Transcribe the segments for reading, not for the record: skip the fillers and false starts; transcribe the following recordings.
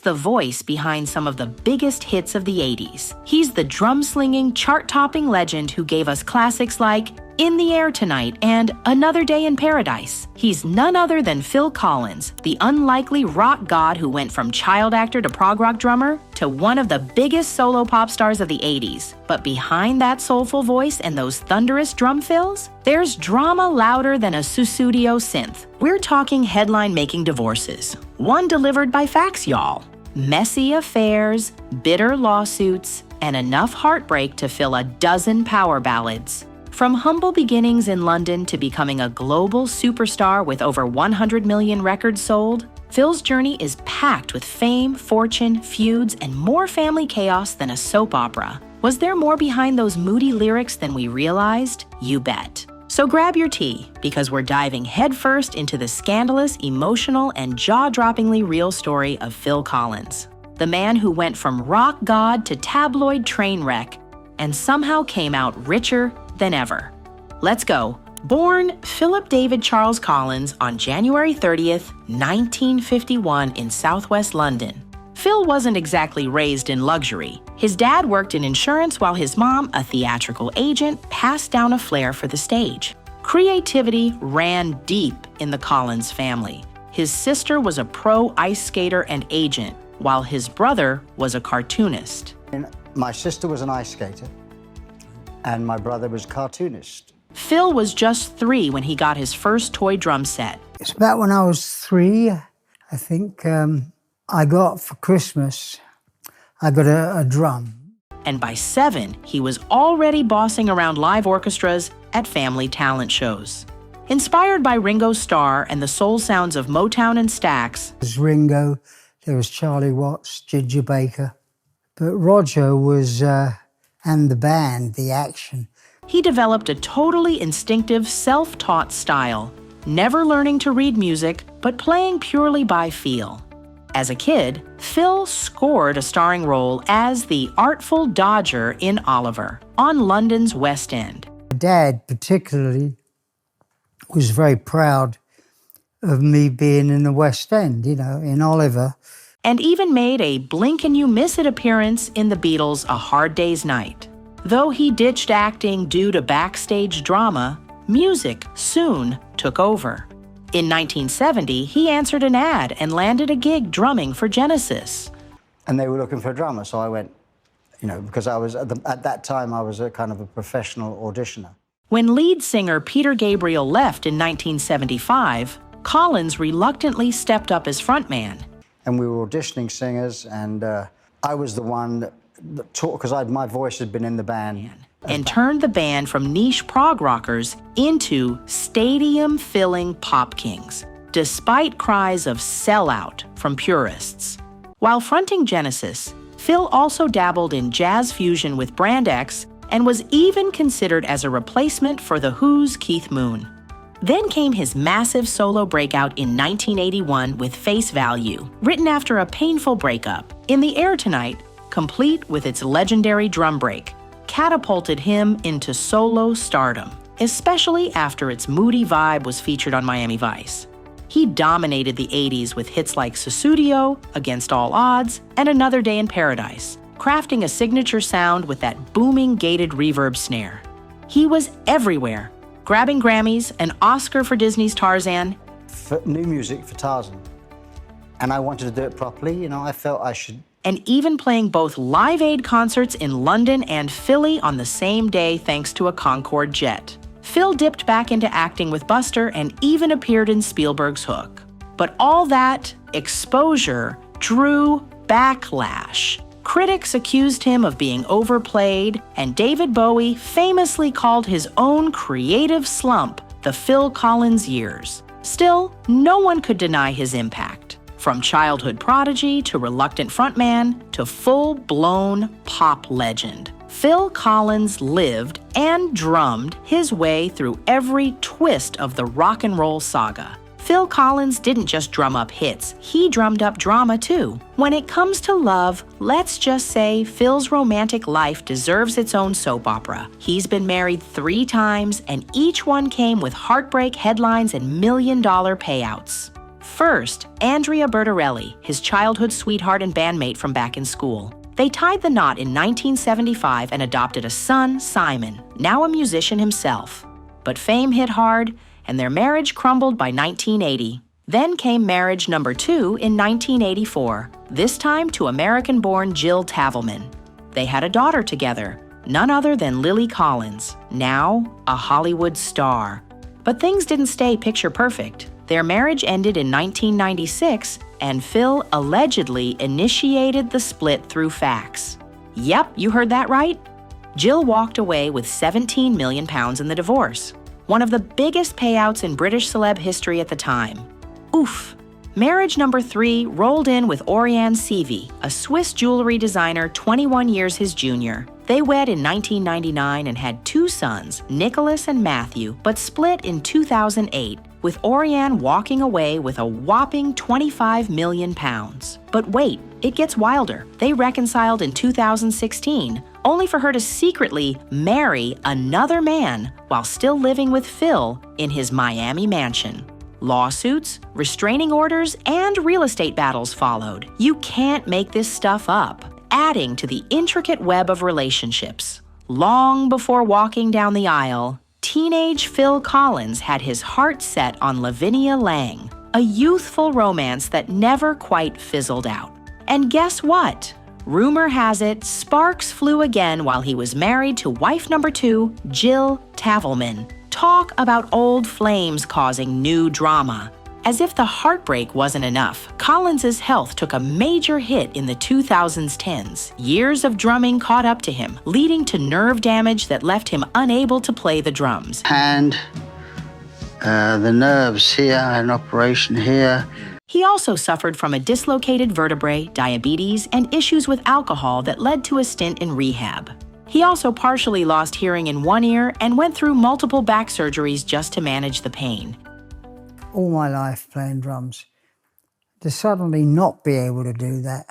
the voice behind some of the biggest hits of the 80s. He's the drum-slinging, chart-topping legend who gave us classics like In the Air Tonight and Another Day in Paradise. He's none other than Phil Collins, the unlikely rock god who went from child actor to prog rock drummer to one of the biggest solo pop stars of the 80s. But behind that soulful voice and those thunderous drum fills, there's drama louder than a Sussudio synth. We're talking headline-making divorces, one delivered by fax, y'all. Messy affairs, bitter lawsuits, and enough heartbreak to fill a dozen power ballads. From humble beginnings in London to becoming a global superstar with over 100 million records sold, Phil's journey is packed with fame, fortune, feuds, and more family chaos than a soap opera. Was there more behind those moody lyrics than we realized? You bet. So grab your tea, because we're diving headfirst into the scandalous, emotional, and jaw-droppingly real story of Phil Collins, the man who went from rock god to tabloid train wreck and somehow came out richer than ever. Let's go. Born Philip David Charles Collins on January 30th, 1951 in southwest London. Phil wasn't exactly raised in luxury. His dad worked in insurance while his mom, a theatrical agent, passed down a flair for the stage. Creativity ran deep in the Collins family. His sister was a pro ice skater and agent, while his brother was a cartoonist. My sister was an ice skater, and my brother was a cartoonist. Phil was just 3 when he got his first toy drum set. It's about when I was 3, I think, I got for Christmas, I got a drum. And by 7, he was already bossing around live orchestras at family talent shows. Inspired by Ringo Starr and the soul sounds of Motown and Stax, There was Ringo, there was Charlie Watts, Ginger Baker. But Roger was, and the band, the action. he developed a totally instinctive, self-taught style, never learning to read music, but playing purely by feel. As a kid, Phil scored a starring role as the Artful Dodger in Oliver on London's West End. Dad particularly was very proud of me being in the West End, you know, in Oliver. And even made a blink-and-you-miss-it appearance in the Beatles' A Hard Day's Night. Though he ditched acting due to backstage drama, music soon took over. In 1970, he answered an ad and landed a gig drumming for Genesis. And they were looking for a drummer, so I went, you know, because I was, at that time, I was a kind of a professional auditioner. When lead singer Peter Gabriel left in 1975, Collins reluctantly stepped up as frontman. And we were auditioning singers, and I was the one that taught, because my voice had been in the band. And turned the band from niche prog rockers into stadium-filling pop kings, despite cries of sellout from purists. While fronting Genesis, Phil also dabbled in jazz fusion with Brand X and was even considered as a replacement for The Who's Keith Moon. Then came his massive solo breakout in 1981 with Face Value, written after a painful breakup. In the Air Tonight, complete with its legendary drum break, catapulted him into solo stardom, especially after its moody vibe was featured on Miami Vice. He dominated the 80s with hits like Sussudio, Against All Odds, and Another Day in Paradise, crafting a signature sound with that booming gated reverb snare. He was everywhere, grabbing Grammys, an Oscar for Disney's Tarzan, For new music for Tarzan. And I wanted to do it properly, you know, I felt I should. and even playing both Live Aid concerts in London and Philly on the same day thanks to a Concorde jet. Phil dipped back into acting with Buster and even appeared in Spielberg's Hook. But all that exposure drew backlash. Critics accused him of being overplayed, and David Bowie famously called his own creative slump the Phil Collins years. Still, no one could deny his impact. From childhood prodigy to reluctant frontman to full-blown pop legend, Phil Collins lived and drummed his way through every twist of the rock and roll saga. Phil Collins didn't just drum up hits, he drummed up drama too. When it comes to love, let's just say Phil's romantic life deserves its own soap opera. He's been married 3 times, and each one came with heartbreak headlines and million-dollar payouts. First, Andrea Bertarelli, his childhood sweetheart and bandmate from back in school. They tied the knot in 1975 and adopted a son, Simon, now a musician himself. But fame hit hard, and their marriage crumbled by 1980. Then came marriage number 2 in 1984, this time to American-born Jill Tavelman. They had a daughter together, none other than Lily Collins, now a Hollywood star. But things didn't stay picture perfect. Their marriage ended in 1996, and Phil allegedly initiated the split through fax. Yep, you heard that right. Jill walked away with £17 million in the divorce, one of the biggest payouts in British celeb history at the time. Oof. Marriage number 3 rolled in with Oriane Seavey, a Swiss jewelry designer 21 years his junior. They wed in 1999 and had 2 sons, Nicholas and Matthew, but split in 2008, with Oriane walking away with a whopping £25 million. But wait, it gets wilder. They reconciled in 2016, only for her to secretly marry another man while still living with Phil in his Miami mansion. Lawsuits, restraining orders, and real estate battles followed. You can't make this stuff up, adding to the intricate web of relationships. Long before walking down the aisle, teenage Phil Collins had his heart set on Lavinia Lang, a youthful romance that never quite fizzled out. And guess what? Rumor has it, sparks flew again while he was married to wife number 2, Jill Tavelman. Talk about old flames causing new drama. As if the heartbreak wasn't enough, Collins's health took a major hit in the 2010s. Years of drumming caught up to him, leading to nerve damage that left him unable to play the drums. Hand, the nerves here, an operation here. He also suffered from a dislocated vertebrae, diabetes, and issues with alcohol that led to a stint in rehab. He also partially lost hearing in one ear and went through multiple back surgeries just to manage the pain. All my life playing drums. To suddenly not be able to do that.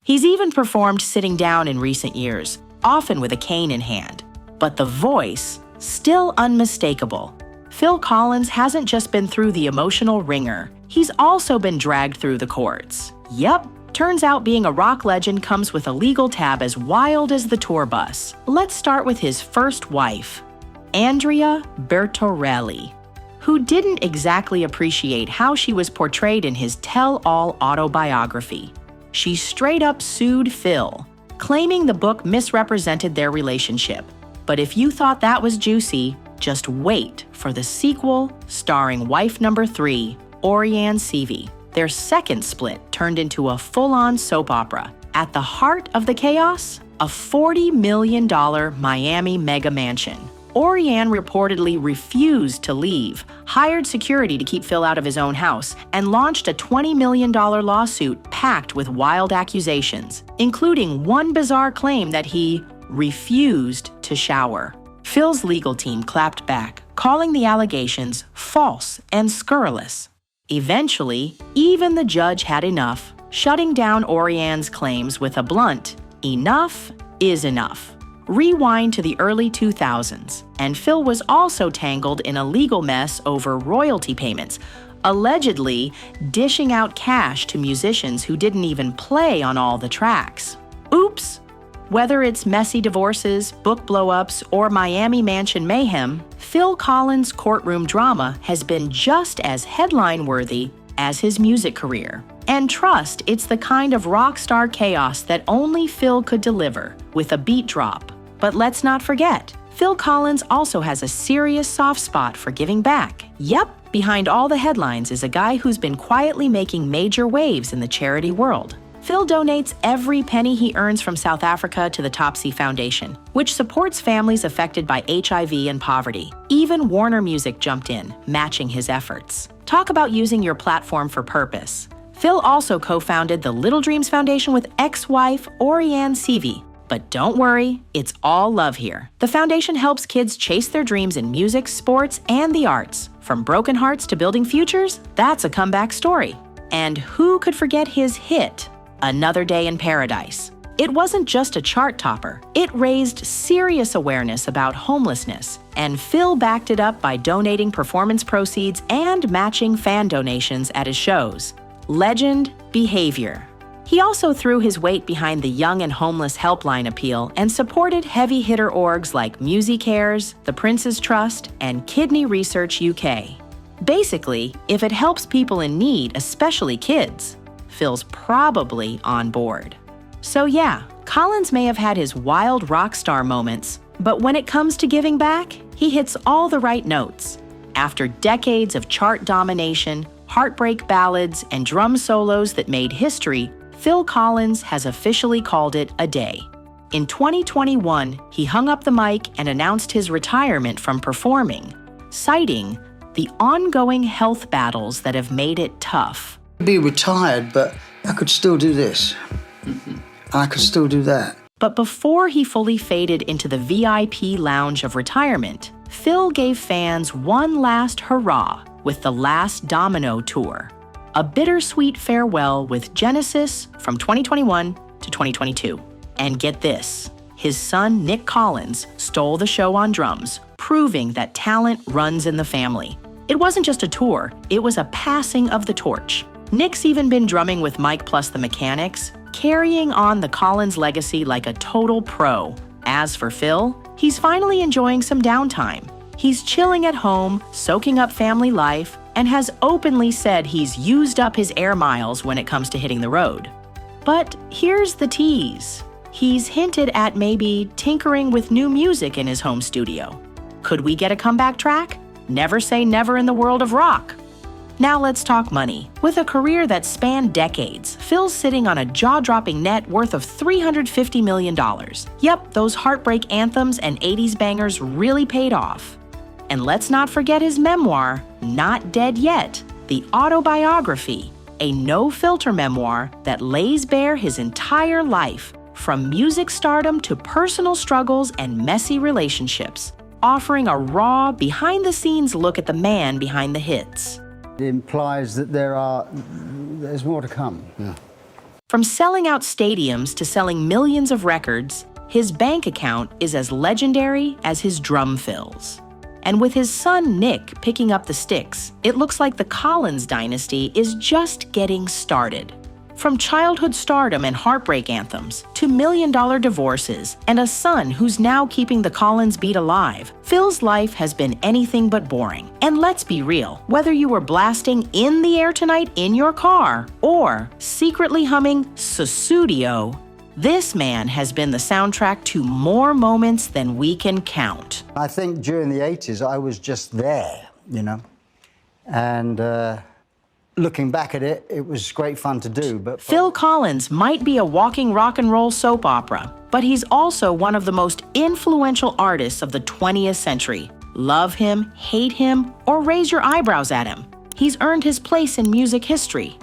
He's even performed sitting down in recent years, often with a cane in hand. But the voice, still unmistakable. Phil Collins hasn't just been through the emotional ringer, he's also been dragged through the courts. Yep. Turns out being a rock legend comes with a legal tab as wild as the tour bus. Let's start with his first wife, Andrea Bertarelli, who didn't exactly appreciate how she was portrayed in his tell-all autobiography. She straight up sued Phil, claiming the book misrepresented their relationship. But if you thought that was juicy, just wait for the sequel starring wife number 3, Oriane Seavey. Their second split turned into a full-on soap opera. At the heart of the chaos, a $40 million Miami mega mansion. Oriane reportedly refused to leave, hired security to keep Phil out of his own house, and launched a $20 million lawsuit packed with wild accusations, including one bizarre claim that he refused to shower. Phil's legal team clapped back, calling the allegations false and scurrilous. Eventually, even the judge had enough, shutting down Oriane's claims with a blunt, "Enough is enough." Rewind to the early 2000s, and Phil was also tangled in a legal mess over royalty payments, allegedly dishing out cash to musicians who didn't even play on all the tracks. Oops! Whether it's messy divorces, book blow-ups, or Miami mansion mayhem, Phil Collins' courtroom drama has been just as headline-worthy as his music career. And trust, it's the kind of rock star chaos that only Phil could deliver, with a beat drop. But let's not forget, Phil Collins also has a serious soft spot for giving back. Yep, behind all the headlines is a guy who's been quietly making major waves in the charity world. Phil donates every penny he earns from South Africa to the Topsy Foundation, which supports families affected by HIV and poverty. Even Warner Music jumped in, matching his efforts. Talk about using your platform for purpose. Phil also co-founded the Little Dreams Foundation with ex-wife Oriane Seavey. But don't worry, it's all love here. The foundation helps kids chase their dreams in music, sports, and the arts. From broken hearts to building futures, that's a comeback story. And who could forget his hit, Another Day in Paradise? It wasn't just a chart topper. It raised serious awareness about homelessness, and Phil backed it up by donating performance proceeds and matching fan donations at his shows. Legend, behavior. He also threw his weight behind the Young and Homeless Helpline appeal and supported heavy-hitter orgs like MusiCares, the Prince's Trust, and Kidney Research UK. Basically, if it helps people in need, especially kids, Phil's probably on board. So yeah, Collins may have had his wild rock star moments, but when it comes to giving back, he hits all the right notes. After decades of chart domination, heartbreak ballads, and drum solos that made history, Phil Collins has officially called it a day. In 2021, he hung up the mic and announced his retirement from performing, citing the ongoing health battles that have made it tough. I'd be retired, but I could still do this. I could still do that. But before he fully faded into the VIP lounge of retirement, Phil gave fans one last hurrah with the Last Domino Tour, a bittersweet farewell with Genesis from 2021 to 2022. And get this, his son Nick Collins stole the show on drums, proving that talent runs in the family. It wasn't just a tour, it was a passing of the torch. Nick's even been drumming with Mike plus the Mechanics, carrying on the Collins legacy like a total pro. As for Phil, he's finally enjoying some downtime. He's chilling at home, soaking up family life, and has openly said he's used up his air miles when it comes to hitting the road. But here's the tease. He's hinted at maybe tinkering with new music in his home studio. Could we get a comeback track? Never say never in the world of rock. Now let's talk money. With a career that spanned decades, Phil's sitting on a jaw-dropping net worth of $350 million. Yep, those heartbreak anthems and 80s bangers really paid off. And let's not forget his memoir, Not Dead Yet, the autobiography, a no-filter memoir that lays bare his entire life, from music stardom to personal struggles and messy relationships, offering a raw, behind-the-scenes look at the man behind the hits. It implies that there's more to come. Yeah. From selling out stadiums to selling millions of records, his bank account is as legendary as his drum fills. And with his son Nick picking up the sticks, it looks like the Collins dynasty is just getting started. From childhood stardom and heartbreak anthems to million-dollar divorces and a son who's now keeping the Collins beat alive, Phil's life has been anything but boring. And let's be real, whether you were blasting In the Air Tonight in your car or secretly humming Sussudio, this man has been the soundtrack to more moments than we can count. I think during the 80s, I was just there, and looking back at it, it was great fun to do. But Phil Collins might be a walking rock and roll soap opera, but he's also one of the most influential artists of the 20th century. Love him, hate him, or raise your eyebrows at him. He's earned his place in music history.